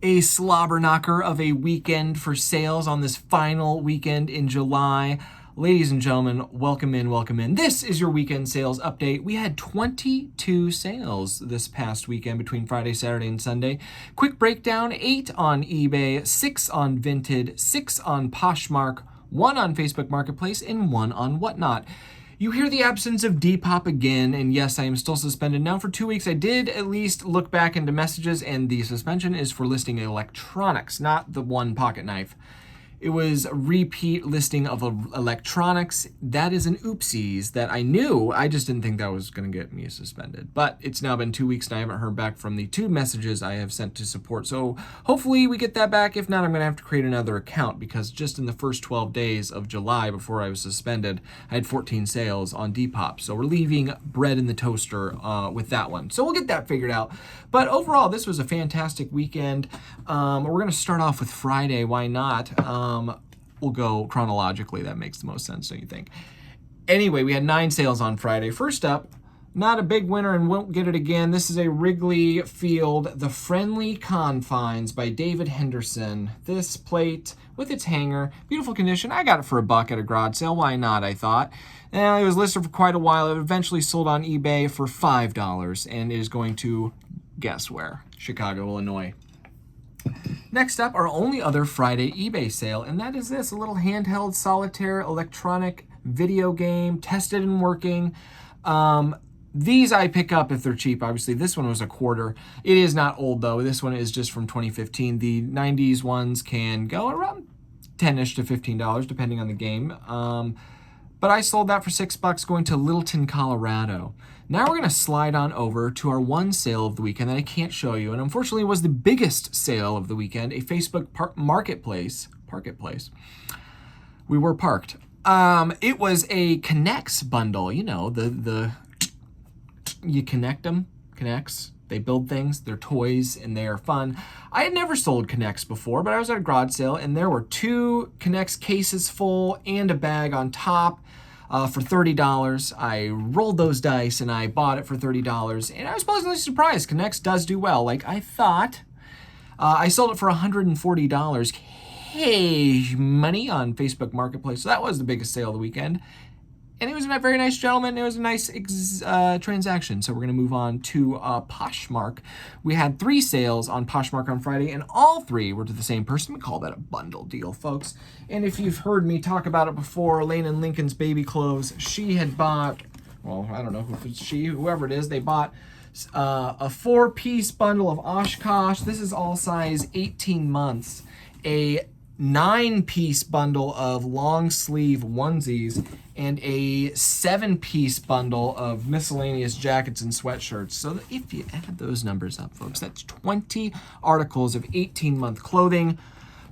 A slobber knocker of a weekend for sales on this final weekend in July. Ladies and gentlemen, welcome in, welcome in. This is your weekend sales update. We had 22 sales this past weekend between Friday, Saturday, and Sunday. Quick breakdown: 8 on eBay, 6 on Vinted, 6 on Poshmark, 1 on Facebook Marketplace, and 1 on Whatnot. You hear the absence of Depop again, and yes, I am still suspended now for 2 weeks. I did at least look back into messages, and the suspension is for listing electronics, not the one pocket knife. It was a repeat listing of electronics. That is an oopsies that I knew. I just didn't think that was going to get me suspended. But it's now been 2 weeks and I haven't heard back from the 2 messages I have sent to support. So hopefully we get that back. If not, I'm going to have to create another account because just in the first 12 days of July before I was suspended, I had 14 sales on Depop. So we're leaving bread in the toaster with that one. So we'll get that figured out. But overall, this was a fantastic weekend. We're going to start off with Friday. Why not? We'll go chronologically. That makes the most sense, don't you think? Anyway, we had 9 sales on Friday. First up, not a big winner and won't get it again. This is a Wrigley Field, The Friendly Confines by David Henderson. This plate with its hanger, beautiful condition. I got it for $1 at a garage sale. Why not, I thought. And it was listed for quite a while. It eventually sold on eBay for $5 and it is going to, guess where? Chicago, Illinois. Next up, our only other Friday eBay sale, and that is this, a little handheld solitaire electronic video game, tested and working. These I pick up if they're cheap. Obviously, this one was $0.25. It is not old, though. This one is just from 2015. The 90s ones can go around $10-ish to $15, depending on the game. But I sold that for $6 going to Littleton, Colorado. Now we're going to slide on over to our one sale of the weekend that I can't show you, and unfortunately was the biggest sale of the weekend, a Facebook Marketplace. We were parked. It was a K'NEX bundle. You know, you connect them, K'NEX. They build things, they're toys, and they are fun. I had never sold K'NEX before, but I was at a garage sale, and there were 2 K'NEX cases full and a bag on top for $30. I rolled those dice, and I bought it for $30, and I was pleasantly surprised. K'NEX does do well, like I thought. I sold it for $140. Hey, money on Facebook Marketplace. So that was the biggest sale of the weekend. And it was a very nice gentleman. It was a nice transaction. So we're going to move on to Poshmark. We had 3 sales on Poshmark on Friday, and all 3 were to the same person. We call that a bundle deal, folks. And if you've heard me talk about it before, Lane and Lincoln's baby clothes, she had bought, well, I don't know if it's she, whoever it is, they bought a 4-piece bundle of Oshkosh. This is all size 18 months. A 9-piece bundle of long sleeve onesies and a 7-piece bundle of miscellaneous jackets and sweatshirts. So if you add those numbers up, folks, that's 20 articles of 18-month clothing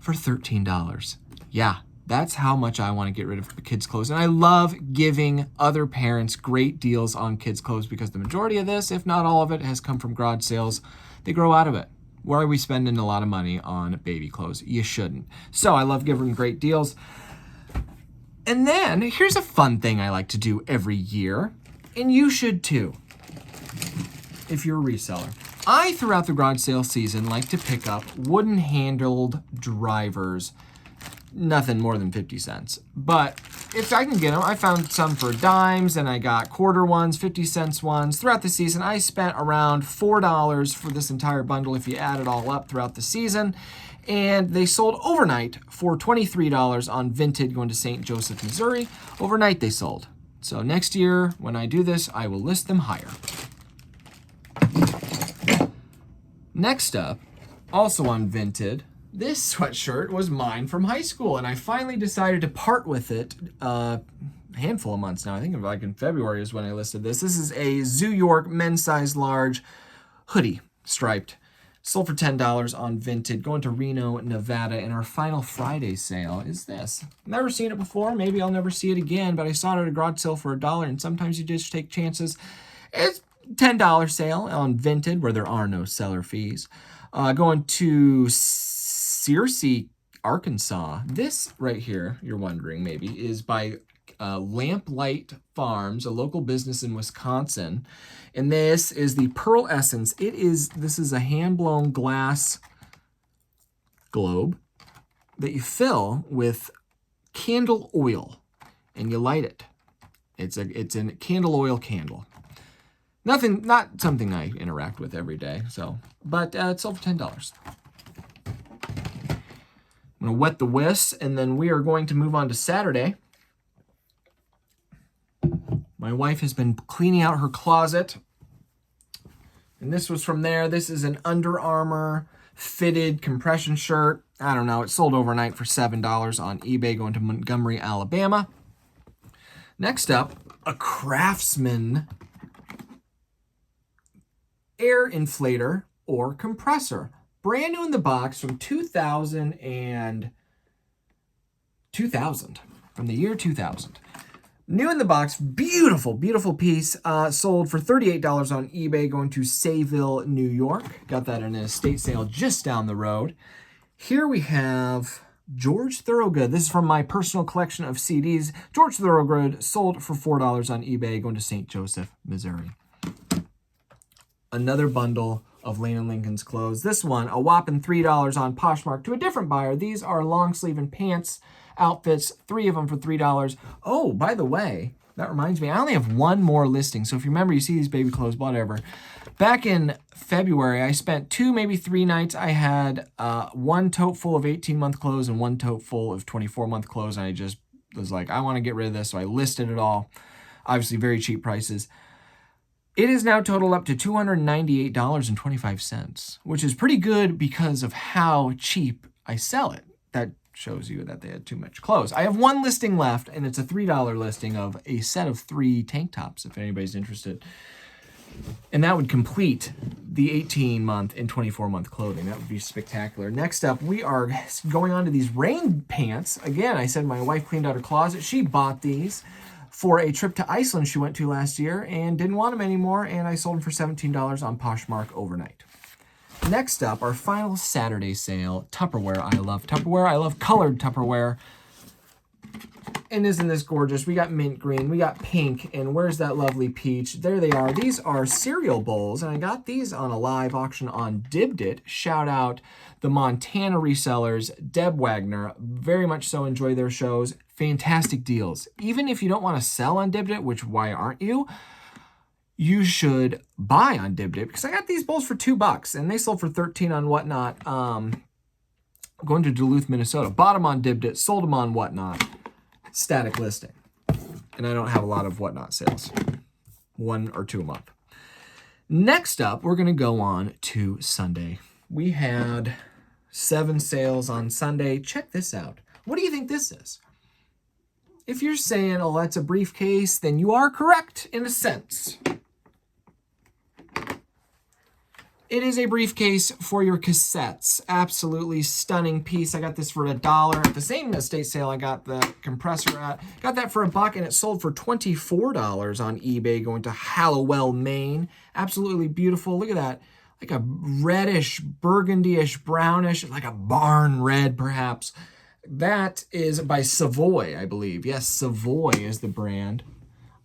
for $13. Yeah, that's how much I want to get rid of kids' clothes. And I love giving other parents great deals on kids' clothes because the majority of this, if not all of it, has come from garage sales. They grow out of it. Why are we spending a lot of money on baby clothes? You shouldn't. So I love giving great deals. And then here's a fun thing I like to do every year, and you should too, if you're a reseller. I, throughout the garage sale season, like to pick up wooden-handled drivers. Nothing more than 50 cents. But if I can get them, I found some for dimes, and I got quarter ones, 50 cents ones. Throughout the season, I spent around $4 for this entire bundle if you add it all up throughout the season. And they sold overnight for $23 on Vinted going to St. Joseph, Missouri. Overnight they sold. So next year, when I do this, I will list them higher. Next up, also on Vinted, this sweatshirt was mine from high school, and I finally decided to part with it a handful of months now. I think like in February is when I listed this. This is a Zoo York men's size large hoodie, striped. Sold for $10 on Vinted, going to Reno, Nevada, and our final Friday sale is this. Never seen it before, maybe I'll never see it again, but I saw it at a garage sale for $1, and sometimes you just take chances. It's $10 sale on Vinted, where there are no seller fees. Going to Searcy, Arkansas. This right here, you're wondering maybe, is by Lamplight Farms, a local business in Wisconsin. And this is the Pearl Essence. This is a hand-blown glass globe that you fill with candle oil and you light it. It's a candle oil candle. Not something I interact with every day. But it's sold for $10. I'm going to wet the whisk, and then we are going to move on to Saturday. My wife has been cleaning out her closet, and this was from there. This is an Under Armour fitted compression shirt. I don't know. It sold overnight for $7 on eBay, going to Montgomery, Alabama. Next up, a Craftsman air inflator or compressor. Brand new in the box from 2000, from the year 2000. New in the box, beautiful, beautiful piece. Sold for $38 on eBay, going to Sayville, New York. Got that in an estate sale just down the road. Here we have George Thorogood. This is from my personal collection of CDs. George Thorogood sold for $4 on eBay, going to St. Joseph, Missouri. Another bundle of Lane & Lincoln's clothes. This one, a whopping $3 on Poshmark to a different buyer. These are long sleeve and pants outfits, 3 of them for $3. Oh, by the way, that reminds me, I only have one more listing. So if you remember, you see these baby clothes, whatever. Back in February, I spent 2, maybe 3 nights. I had 1 tote full of 18-month clothes and 1 tote full of 24-month clothes. And I just was like, I want to get rid of this. So I listed it all. Obviously, very cheap prices. It is now totaled up to $298.25, which is pretty good because of how cheap I sell it. That shows you that they had too much clothes. I have one listing left, and it's a $3 listing of a set of 3 tank tops, if anybody's interested. And that would complete the 18-month and 24-month clothing. That would be spectacular. Next up, we are going on to these rain pants. Again, I said my wife cleaned out her closet. She bought these for a trip to Iceland she went to last year and didn't want them anymore, and I sold them for $17 on Poshmark overnight. Next up, our final Saturday sale, Tupperware. I love Tupperware. I love colored Tupperware. And isn't this gorgeous? We got mint green, we got pink, and where's that lovely peach? There they are. These are cereal bowls, and I got these on a live auction on Dibdit. Shout out the Montana resellers, Deb Wagner. Very much so enjoy their shows. Fantastic deals. Even if you don't want to sell on Dibdit, which why aren't you? You should buy on Dibdit, because I got these bowls for $2 and they sold for $13 on Whatnot. Going to Duluth, Minnesota. Bought them on Dibdit, sold them on Whatnot. Static listing. And I don't have a lot of Whatnot sales. 1 or 2 a month. Next up, we're going to go on to Sunday. We had 7 sales on Sunday. Check this out. What do you think this is? If you're saying, oh, that's a briefcase, then you are correct in a sense. It is a briefcase for your cassettes. Absolutely stunning piece. I got this for $1 at the same estate sale I got the compressor at. Got that for $1 and it sold for $24 on eBay, going to Hallowell, Maine. Absolutely beautiful. Look at that. Like a reddish, burgundy-ish, brownish, like a barn red perhaps. That is by Savoy, I believe. Yes, Savoy is the brand.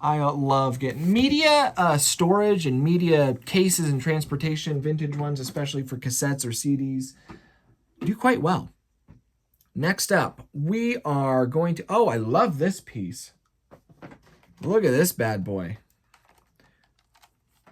I love getting media storage and media cases and transportation, vintage ones, especially for cassettes or CDs. Do quite well. Next up, we are going to... Oh, I love this piece. Look at this bad boy.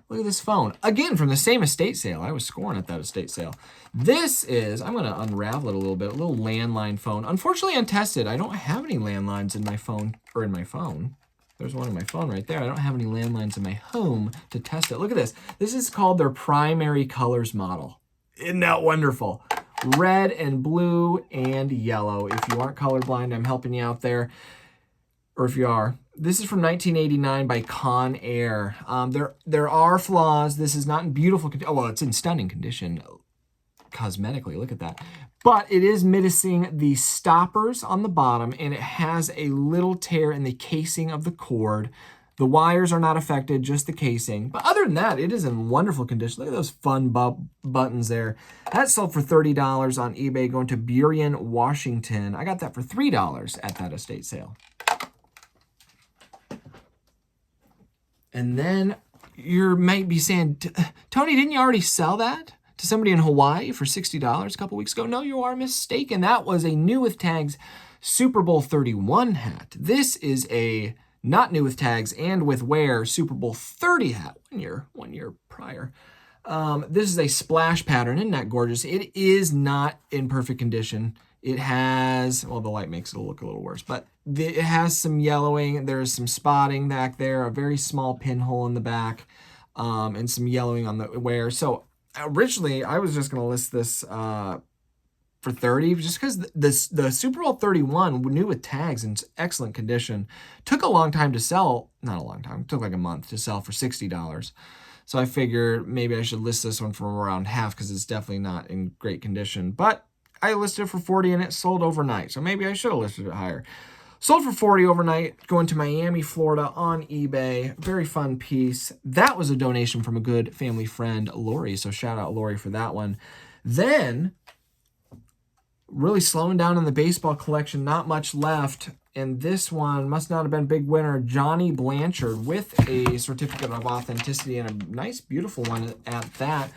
Look at this phone. Again, from the same estate sale. I was scoring at that estate sale. This is... I'm going to unravel it a little bit. A little landline phone. Unfortunately, untested. I don't have any landlines in my phone, or in my phone. There's one in my phone right there. I don't have any landlines in my home to test it. Look at this. This is called their primary colors model. Isn't that wonderful? Red and blue and yellow. If you aren't colorblind, I'm helping you out there. Or if you are. This is from 1989 by Conair. There are flaws. This is not in beautiful condition. Oh, well, it's in stunning condition cosmetically. Look at that. But it is missing the stoppers on the bottom, and it has a little tear in the casing of the cord. The wires are not affected, just the casing. But other than that, it is in wonderful condition. Look at those fun buttons there. That sold for $30 on eBay, going to Burien, Washington. I got that for $3 at that estate sale. And then you might be saying, Tony, didn't you already sell that? to somebody in Hawaii for $60 a couple weeks ago. No, you are mistaken. That was a new with tags Super Bowl 31 hat. This is a not new with tags and with wear Super Bowl 30 hat, 1 year prior. This is a splash pattern. Isn't that gorgeous? It is not in perfect condition. It has, well, the light makes it look a little worse, but it has some yellowing. There's some spotting back there, a very small pinhole in the back, and some yellowing on the wear. So originally, I was just going to list this for 30, just because the Super Bowl 31 new with tags in excellent condition took a long time to sell. Not a long time. It took like a month to sell for $60. So I figured maybe I should list this one for around half because it's definitely not in great condition. But I listed it for 40 and it sold overnight. So maybe I should have listed it higher. Sold for 40 overnight, going to Miami, Florida on eBay. Very fun piece. That was a donation from a good family friend, Lori. So shout out Lori for that one. Then, really slowing down in the baseball collection, not much left. And this one must not have been big winner, Johnny Blanchard, with a certificate of authenticity and a nice, beautiful one at that.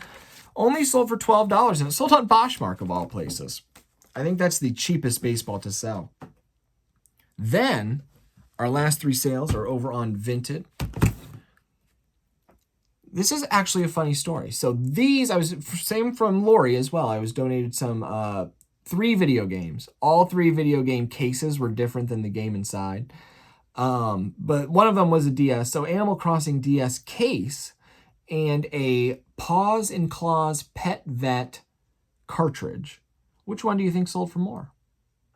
Only sold for $12, and it sold on Poshmark of all places. I think that's the cheapest baseball to sell. Then, our last 3 sales are over on Vinted. This is actually a funny story. So these, same from Lori as well. I was donated some 3 video games. All 3 video game cases were different than the game inside. But one of them was a DS. So Animal Crossing DS case and a Paws and Claws Pet Vet cartridge. Which one do you think sold for more?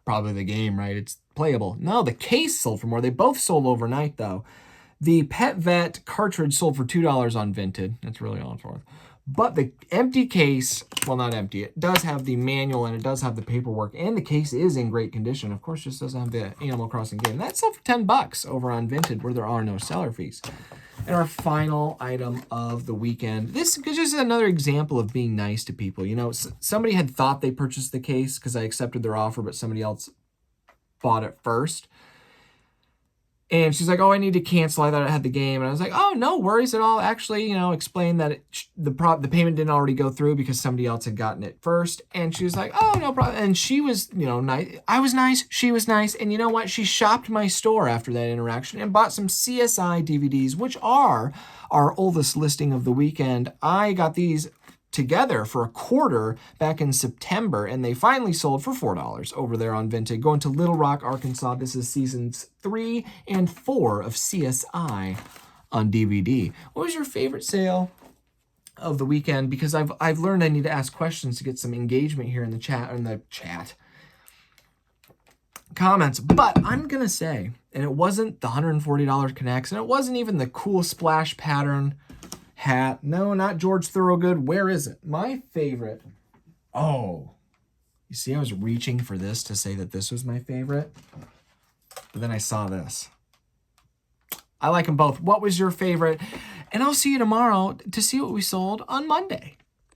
Probably the game, right? It's playable. No, the case sold for more. They both sold overnight, though. The Pet Vet cartridge sold for $2 on Vinted. That's really all it's worth. But the empty case, well, not empty. It does have the manual and it does have the paperwork. And the case is in great condition. Of course, just doesn't have the Animal Crossing game. That sold for $10 over on Vinted where there are no seller fees. And our final item of the weekend. This is just another example of being nice to people. You know, somebody had thought they purchased the case because I accepted their offer, but somebody else bought it first. And she's like, oh, I need to cancel. I thought I had the game. And I was like, oh, no worries at all. Actually, you know, explain that the payment didn't already go through because somebody else had gotten it first. And she was like, oh, no problem. And she was, you know, nice. I was nice. She was nice. And you know what? She shopped my store after that interaction and bought some CSI DVDs, which are our oldest listing of the weekend. I got these together for $25 back in September, and they finally sold for $4 over there on Vinted. Going to Little Rock, Arkansas. This is seasons 3 and 4 of CSI on DVD. What was your favorite sale of the weekend? Because I've learned I need to ask questions to get some engagement here in the chat comments. But I'm gonna say, and it wasn't the $140 Connects, and it wasn't even the cool splash pattern hat. No, not George Thorogood. Where is it? My favorite. Oh, you see, I was reaching for this to say that this was my favorite, but then I saw this. I like them both. What was your favorite? And I'll see you tomorrow to see what we sold on Monday.